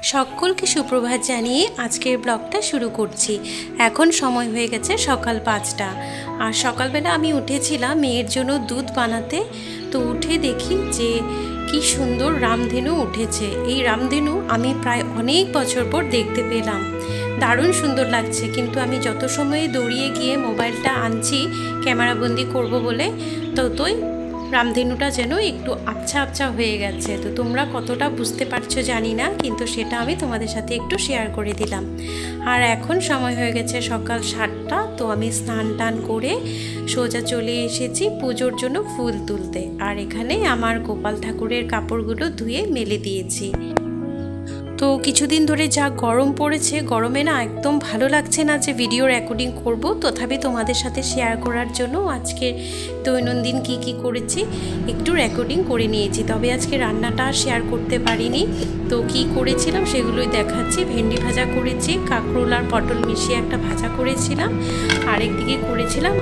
সকলকে সুপ্রভাত জানিয়ে আজকের ব্লগটা শুরু করছি। এখন সময় হয়ে গেছে সকাল 5টা। আর সকালবেলা আমি উঠেছিলাম মেয়ের জন্য দুধ বানাতে। তো উঠে দেখি যে কি সুন্দর রামধেনু উঠেছে। এই রামধেনু আমি প্রায় অনেক বছর পর দেখতে পেলাম। দারুণ সুন্দর লাগছে, কিন্তু আমি যত সময়ে দৌড়িয়ে গিয়ে মোবাইলটা আনছি ক্যামেরাবন্দি করব বলে, ততই রামধেনুটা যেন একটু আবছা আবছা হয়ে গেছে। তো তোমরা কতটা বুঝতে পারছো জানি না, কিন্তু সেটা আমি তোমাদের সাথে একটু শেয়ার করে দিলাম। আর এখন সময় হয়ে গেছে সকাল 7টা। তো আমি স্নান টান করে সোজা চলে এসেছি পুজোর জন্য ফুল তুলতে। আর এখানে আমার গোপাল ঠাকুরের কাপড়গুলো ধুয়ে মেলে দিয়েছি। তো কিছুদিন ধরে যা গরম পড়েছে, গরমে না একদম ভালো লাগছে না যে ভিডিও রেকর্ডিং করব। তথাপি তোমাদের সাথে শেয়ার করার জন্য আজকে দৈনন্দিন কি করেছি একটু রেকর্ডিং করে নিয়েছি। তবে আজকে রান্নাটা শেয়ার করতে পারিনি। তো কি করেছিলাম সেগুলোই দেখাচ্ছি। ভেন্ডি ভাজা করেছি, কাঁকরোল আর পটল মিশিয়ে একটা ভাজা করেছিলাম। আরেকদিকে করেছিলাম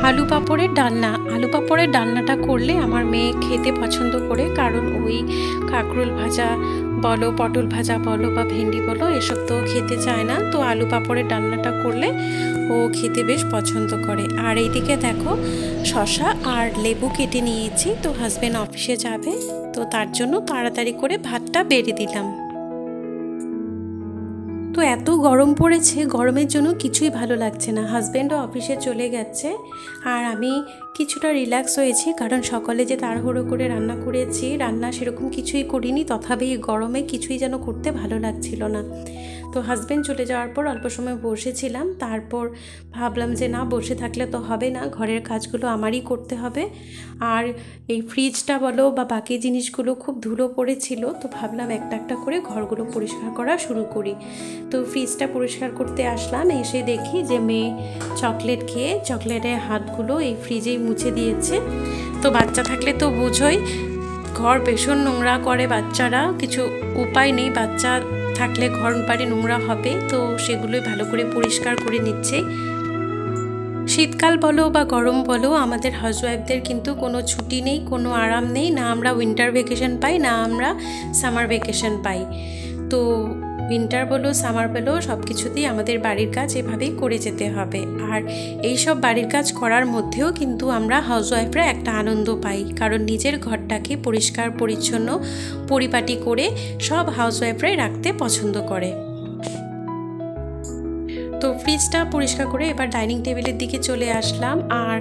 আলু পাঁপড়ের ডালনা। আলু পাঁপড়ের ডালনাটা করলে আমার মেয়ে খেতে পছন্দ করে, কারণ ওই কাঁকরোল ভাজা বলো, পটল ভাজা বলো বা ভেন্ডি বলো, এসব তো খেতে চায় না। তো আলু পাঁপড়ের ডালনাটা করলে ও খেতে বেশ পছন্দ করে। আর এইদিকে দেখো শসা আর লেবু কেটে নিয়েছি। তো হাজব্যান্ড অফিসে যাবে, তো তার জন্য তাড়াতাড়ি করে ভাতটা বেড়ে দিলাম। তো এত গরম পড়েছে, গরমের জন্য কিছুই ভালো লাগছে না। হাজব্যান্ডও অফিসে চলে গেছে আর আমি কিছুটা রিল্যাক্স হয়েছি, কারণ সকালে যে তাড়াহুড়ো করে রান্না করেছি, রান্না সেরকম কিছুই করিনি। তথাপি গরমে কিছুই যেন করতে ভালো লাগছিল না। তো হাজব্যান্ড চলে যাওয়ার পর অল্প সময় বসেছিলাম। তারপর ভাবলাম যে না, বসে থাকলে তো হবে না, ঘরের কাজগুলো আমারই করতে হবে। আর এই ফ্রিজটা বলো বা বাকি জিনিসগুলো খুব ধুলো পড়েছিল। তো ভাবলাম একটা একটা করে ঘরগুলো পরিষ্কার করা শুরু করি। তো ফ্রিজটা পরিষ্কার করতে আসলাম। এসে দেখি যে মেয়ে চকলেট খেয়ে চকলেটের হাতগুলো এই ফ্রিজেই মুছে দিয়েছে। তো বাচ্চা থাকলে তো বোঝোই, ঘর ভীষণ নোংরা করে বাচ্চারা। কিছু উপায় নেই, বাচ্চা থাকলে ঘর বাড়ি নোংরা হবে। তো সেগুলোই ভালো করে পরিষ্কার করে নিচ্ছে। শীতকাল বলো বা গরম বলো, আমাদের হাউসওয়াইফদের কিন্তু কোনো ছুটি নেই, কোনো আরাম নেই। না আমরা উইন্টার ভ্যাকেশন পাই, না আমরা সামার ভ্যাকেশন পাই। তো উইন্টার বলো সামার বলো, সব কিছুতেই আমাদের বাড়ির কাজ এভাবেই করে যেতে হবে। আর এই সব বাড়ির কাজ করার মধ্যেও কিন্তু আমরা হাউসওয়াইফরা একটা আনন্দ পাই, কারণ নিজের ঘরটাকে পরিষ্কার পরিচ্ছন্ন পরিপাটি করে সব হাউসওয়াইফরাই রাখতে পছন্দ করে। তো ফ্রিজটা পরিষ্কার করে এবার ডাইনিং টেবিলের দিকে চলে আসলাম। আর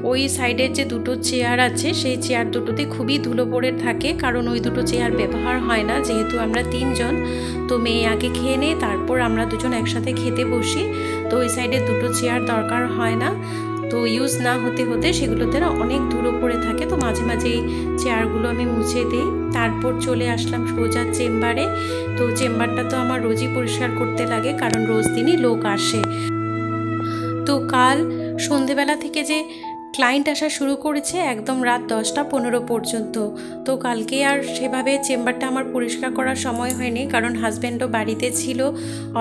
ওই সাইডের যে দুটো চেয়ার আছে, সেই চেয়ার দুটোতে খুবই ধুলো পড়ে থাকে, কারণ ওই দুটো চেয়ার ব্যবহার হয় না, যেহেতু আমরা 3 জন। তো মেয়ে আগে খেয়ে নেয়, তারপর আমরা দুজন একসাথে খেতে বসি। তো ওই সাইডের দুটো চেয়ার দরকার হয় না। তো ইউজ না হতে হতে সেগুলোতে না অনেক ধুলো পড়ে থাকে। তো মাঝে মাঝে এই চেয়ারগুলো আমি মুছে দিই। তারপর চলে আসলাম সোজা চেম্বারে। তো চেম্বারটা তো আমার রোজই পরিষ্কার করতে লাগে, কারণ রোজ দিনই লোক আসে। তো কাল সন্ধেবেলা থেকে যে ক্লায়েন্ট আসা শুরু করেছে একদম রাত 10টা 15 পর্যন্ত। তো কালকে আর সেভাবে চেম্বারটা আমার পরিষ্কার করার সময় হয়নি, কারণ হাজব্যান্ডও বাড়িতে ছিল,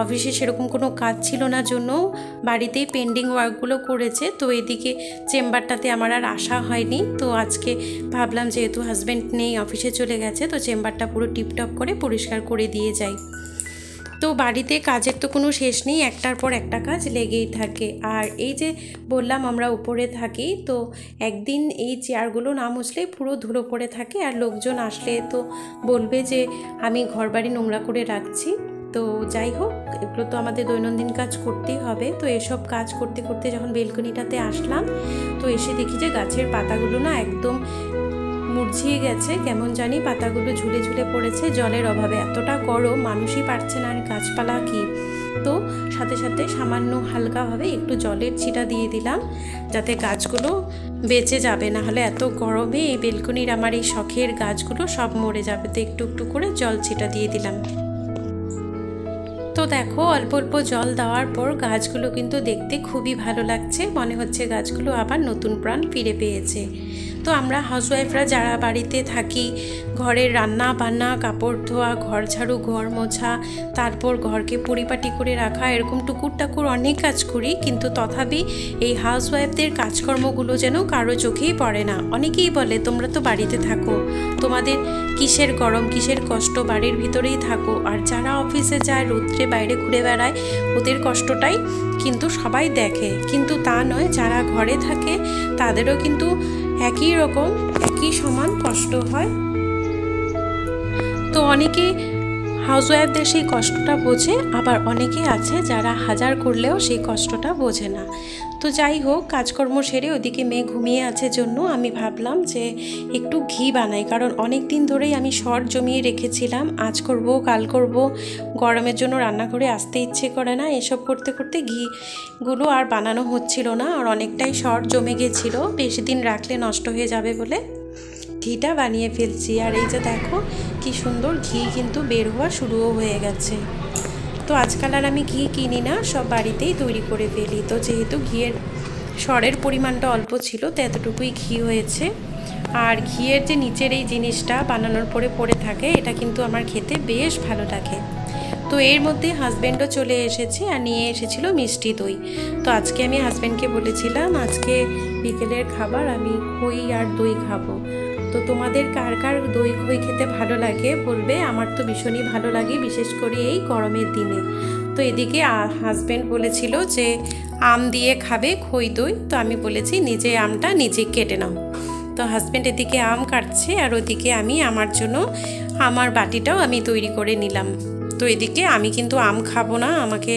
অফিসে সেরকম কোনো কাজ ছিল না জন্য বাড়িতেই পেন্ডিং ওয়ার্কগুলো করেছে। তো এদিকে চেম্বারটাতে আমার আর আসা হয়নি। তো আজকে ভাবলাম যেহেতু হাজব্যান্ড নেই, অফিসে চলে গেছে, তো চেম্বারটা পুরো টিপটপ করে পরিষ্কার করে দিয়ে যাই। তো বাড়িতে কাজের তো কোনো শেষ নেই, একটার পর একটা কাজ লেগেই থাকে। আর এই যে বললাম আমরা উপরে থাকি, তো একদিন এই চেয়ারগুলো না মুছলে পুরো ধুলো পড়ে থাকে। আর লোকজন আসলে তো বলবে যে আমি ঘরবাড়ি নোংরা করে রাখছি। তো যাই হোক, এগুলো তো আমাদের দৈনন্দিন কাজ করতেই হবে। তো এসব কাজ করতে করতে যখন বেলকনিটাতে আসলাম, তো এসে দেখি যে গাছের পাতাগুলো না একদম মুরঝিয়ে গেছে, কেমন জানি পাতাগুলো ঝুলে ঝুলে পড়েছে জলের অভাবে। এতটা গরম, মানুষই পারছে না, আর গাছপালা কি। তো সাথে সাথে সামান্য হালকাভাবে একটু জলের ছিটা দিয়ে দিলাম, যাতে গাছগুলো বেঁচে যাবে। না হলে এত গরমে এই বেলকনির আমার এই শখের গাছগুলো সব মরে যাবে। তো একটু একটু করে জল ছিটা দিয়ে দিলাম। তো দেখো অল্প অল্প জল দেওয়ার পর গাছগুলো কিন্তু দেখতে খুবই ভালো লাগছে, মনে হচ্ছে গাছগুলো আবার নতুন প্রাণ ফিরে পেয়েছে। তো আমরা হাউসওয়াইফরা যারা বাড়িতে থাকি, ঘরের রান্না বান্না, কাপড় ধোয়া, ঘর ঝাড়ু, ঘর মোছা, তারপর ঘরকে পরিপাটি করে রাখা, এরকম টুকুর টাকুর অনেক কাজ করি, কিন্তু তথাপি এই হাউসওয়াইফদের কাজকর্মগুলো যেন কারো চোখেই পড়ে না। অনেকেই বলে তোমরা তো বাড়িতে থাকো, তোমাদের কিসের গরম, কিসের কষ্ট, বাড়ির ভিতরেই থাকো। আর যারা অফিসে যায়, রৌদ্রে বাইরে ঘুরে বেড়ায়, ওদের কষ্টটাই কিন্তু সবাই দেখে, কিন্তু তা নয়। যারা ঘরে থাকে তাদেরও কিন্তু একই রকম, একই সমান কষ্ট হয়। তো অনেকে হাউসওয়াইফদের সেই কষ্টটা বোঝে, আবার অনেকে আছে যারা হাজার করলেও সেই কষ্টটা বোঝে না। তো যাই হোক, কাজকর্ম সেরে ওদিকে মেয়ে ঘুমিয়ে আছে জন্য আমি ভাবলাম যে একটু ঘি বানাই, কারণ অনেক দিন ধরেই আমি শর্ট জমিয়ে রেখেছিলাম, আজ করব কাল করব, গরমের জন্য রান্নাঘরে আসতে ইচ্ছে করে না। এসব করতে করতে ঘিগুলো আর বানানো হচ্ছিল না, আর অনেকটাই শর্ট জমে গেছিলো, বেশি দিন রাখলে নষ্ট হয়ে যাবে বলে ঘিটা বানিয়ে ফেলছি। আর এই যে দেখো কি সুন্দর ঘি কিন্তু বের হওয়া শুরুও হয়ে গেছে। তো আজকাল আর আমি ঘি কিনি না, সব বাড়িতেই তৈরি করে ফেলি। তো যেহেতু ঘিয়ের সরের পরিমাণটা অল্প ছিল, তো এতটুকুই ঘি হয়েছে। আর ঘিয়ের যে নিচের এই জিনিসটা বানানোর পরে পড়ে থাকে, এটা কিন্তু আমার খেতে বেশ ভালো লাগে। তো এর মধ্যে হাজব্যান্ডও চলে এসেছে আর নিয়ে এসেছিল মিষ্টি দই। তো আজকে আমি হাজব্যান্ডকে বলেছিলাম আজকে বিকেলের খাবার আমি খই আর দই খাবো। তো তোমাদের কার কার দই খই খেতে ভালো লাগে বলবে, আমার তো ভীষণই ভালো লাগে, বিশেষ করে এই গরমের দিনে। তো এদিকে হাজব্যান্ড বলেছিল যে আম দিয়ে খাবে খই দই, তো আমি বলেছি নিজে আমটা নিজে কেটে নাও। তো হাজব্যান্ড এদিকে আম কাটছে, আর ওদিকে আমি আমার জন্য আমার বাটিটাও আমি তৈরি করে নিলাম। তো এদিকে আমি কিন্তু আম খাবো না, আমাকে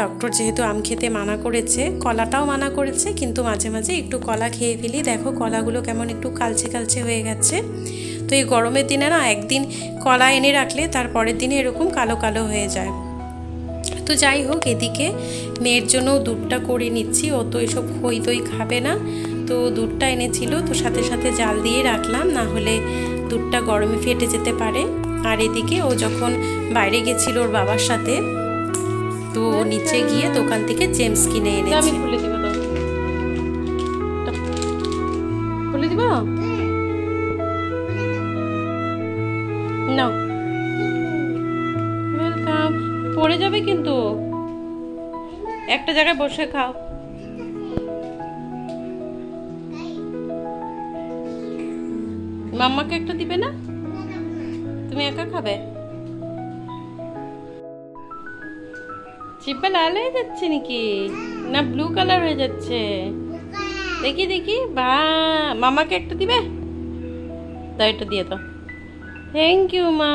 ডক্টর যেহেতু আম খেতে মানা করেছে, কলাটাও মানা করেছে, কিন্তু মাঝে মাঝে একটু কলা খেয়ে ফেলি। দেখো কলাগুলো কেমন একটু কালচে কালচে হয়ে গেছে। তো এই গরমের দিনে না একদিন কলা এনে রাখলে তার পরের দিনে এরকম কালো কালো হয়ে যায়। তো যাই হোক, এদিকে মেয়ের জন্য দুধটা করে নিচ্ছি, ও তো এসব খই দই খাবে না। তো দুধটা এনেছিল, তো সাথে সাথে জাল দিয়ে রাখলাম, না হলে দুধটা গরমে ফেটে যেতে পারে। আর এদিকে ও যখন বাইরে গেছিল ওর বাবার সাথে, তো নিচে গিয়ে দোকান থেকে জেমস কিনে এনেছে। খুলে দিব, খুলে দিব না, ওয়েলকাম। পড়ে যাবে কিন্তু, একটা জায়গায় বসে খাও। মাম্মাকে একটা দিবে না, তুমি একা খাবে? জিব্বা লাল হয়ে যাচ্ছে নাকি, না ব্লু কালার হয়ে যাচ্ছে? দেখি দেখি, বা মামাকে একটা দিবে, দাও এটা দিয়ে দাও। থ্যাংক ইউ মা।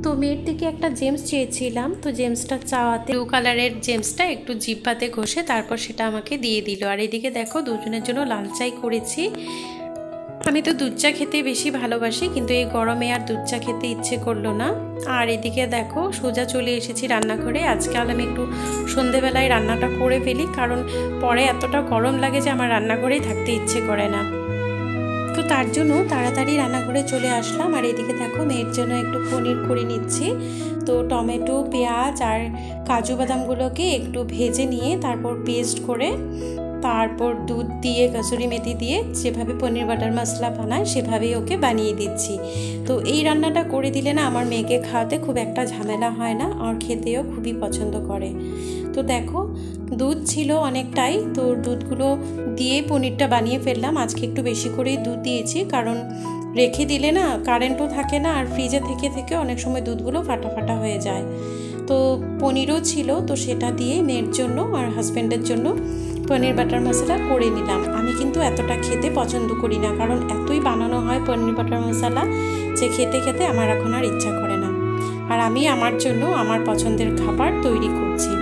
তো মেয়ের থেকে একটা জেমস চেয়েছিলাম, তো জেমসটা চাওয়াতে ব্লু কালারের জেমসটা একটু জিব্বাতে ঘষে তারপর সেটা আমাকে দিয়ে দিল। আর এদিকে দেখো দুজনের জন্য লাল চাই করেছি। আমি তো দুধ চা খেতে বেশি ভালোবাসি, কিন্তু এই গরমে আর দুধ চা খেতে ইচ্ছে করলো না। আর এদিকে দেখো সোজা চলে এসেছি রান্নাঘরে। আজকাল আমি একটু সন্ধেবেলায় রান্নাটা করে ফেলি, কারণ পরে এতটা গরম লাগে যে আমার রান্নাঘরেই থাকতে ইচ্ছে করে না। তো তার জন্য তাড়াতাড়ি রান্নাঘরে চলে আসলাম। আর এদিকে দেখো মেয়ের জন্য একটু পনির করে নিচ্ছি। তো টমেটো, পেঁয়াজ আর কাজু বাদামগুলোকে একটু ভেজে নিয়ে তারপর পেস্ট করে, তারপর দুধ দিয়ে কসুরি মেথি দিয়ে যেভাবে পনির বাটার মশলা বানায় সেভাবেই ওকে বানিয়ে দিচ্ছি। তো এই রান্নাটা করে দিলে না আমার মেয়েকে খাওয়াতে খুব একটা ঝামেলা হয় না, আর খেতেও খুবই পছন্দ করে। তো দেখো দুধ ছিল অনেকটাই, তো দুধগুলো দিয়ে পনিরটা বানিয়ে ফেললাম। আজকে একটু বেশি করেই দুধ দিয়েছি, কারণ রেখে দিলে না কারেন্টও থাকে না, আর ফ্রিজে থেকে থেকে অনেক সময় দুধগুলো ফাটা ফাটা হয়ে যায়। তো পনিরও ছিল, তো সেটা দিয়ে মেয়ের জন্য আর হাজব্যান্ডের জন্য পনির বাটার মশলা করে নিলাম। আমি কিন্তু এতটা খেতে পছন্দ করি না, কারণ এতই বানানো হয় পনির বাটার মশলা যে খেতে খেতে আমার এখন আর ইচ্ছা করে না। আর আমি আমার জন্য আমার পছন্দের খাবার তৈরি করছি।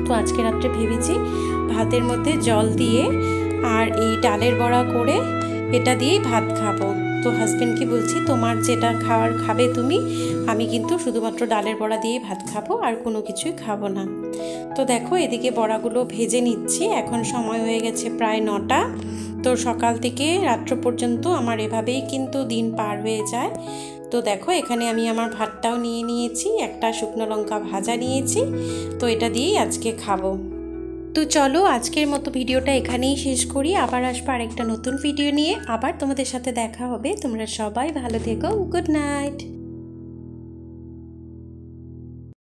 তো আজকে রাত্রে ভেবেছি ভাতের মধ্যে জল দিয়ে আর এই ডালের বড়া করে এটা দিয়েই ভাত খাবো। তো হাজব্যান্ডকে বলছি তোমার যেটা খাওয়ার খাবে তুমি, আমি কিন্তু শুধুমাত্র ডালের বড়া দিয়ে ভাত খাবো, আর কোনো কিছুই খাবো না। তো দেখো এদিকে বড়াগুলো ভেজে নিচ্ছি। এখন সময় হয়ে গেছে প্রায় 9টা। তো সকাল থেকে রাত্র পর্যন্ত আমার এভাবেই কিন্তু দিন পার হয়ে যায়। তো দেখো এখানে আমি আমার ভাতটাও নিয়ে নিয়েছি, একটা শুকনো লঙ্কা ভাজা নিয়েছি, তো এটা দিয়েই আজকে খাবো। তো চলো আজকের মতো ভিডিওটা এখানেই শেষ করি। আবার আসবো আরেকটা নতুন ভিডিও নিয়ে। আবার তোমাদের সাথে দেখা হবে। তোমরা সবাই ভালো থেকো। Good night.